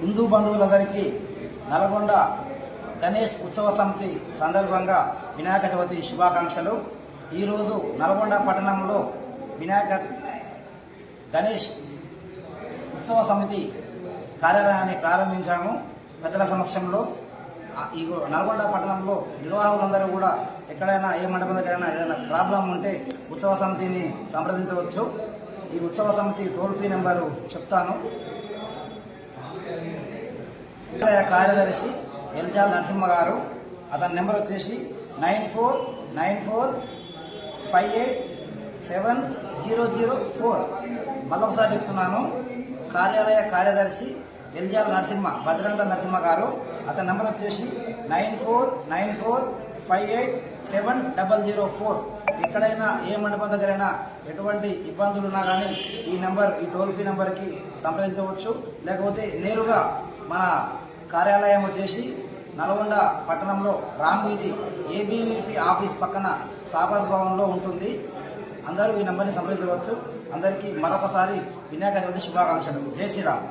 హిందూ బంధువులందరికీ నల్గొండ గణేష్ ఉత్సవ సమితి సందర్భంగా వినాయక చవితి శుభాకాంక్షలు. ఈరోజు నల్గొండ పట్టణంలో వినాయక గణేష్ ఉత్సవ సమితి కార్యాలయాన్ని ప్రారంభించాము. పెద్దల సమక్షంలో ఈ నల్గొండ పట్టణంలో నిర్వాహకులందరూ కూడా ఎక్కడైనా ఏ మండపం దగ్గరైనా ఏదైనా ప్రాబ్లం ఉంటే ఉత్సవ సమితిని సంప్రదించవచ్చు. ఈ ఉత్సవ సమితి టోల్ ఫ్రీ నెంబరు చెప్తాను. కార్యదర్శి ఎల్జాల్ నరసింహ గారు, అతని నెంబర్ వచ్చేసి 9494587004. మళ్ళొకసారి చెప్తున్నాను. కార్యాలయ కార్యదర్శి ఎల్జాల్ నరసింహ భద్రంగ నరసింహ గారు, అతని నెంబర్ వచ్చేసి 9494587004. ఎక్కడైనా ఏ మండపం దగ్గరైనా ఎటువంటి ఇబ్బందులు ఉన్నా కానీ ఈ టోల్ ఫ్రీ నెంబర్కి సంప్రదించవచ్చు. లేకపోతే నేరుగా మన కార్యాలయం వచ్చేసి నల్గొండ పట్టణంలో రామ్వీధి ఏబీవీపీ ఆఫీస్ పక్కన తాపస్ భవన్లో ఉంటుంది. అందరూ ఈ నెంబర్ని సంప్రదించవచ్చు. అందరికీ మరొకసారి వినాయక చవితి శుభాకాంక్షలు. జై శ్రీరామ్.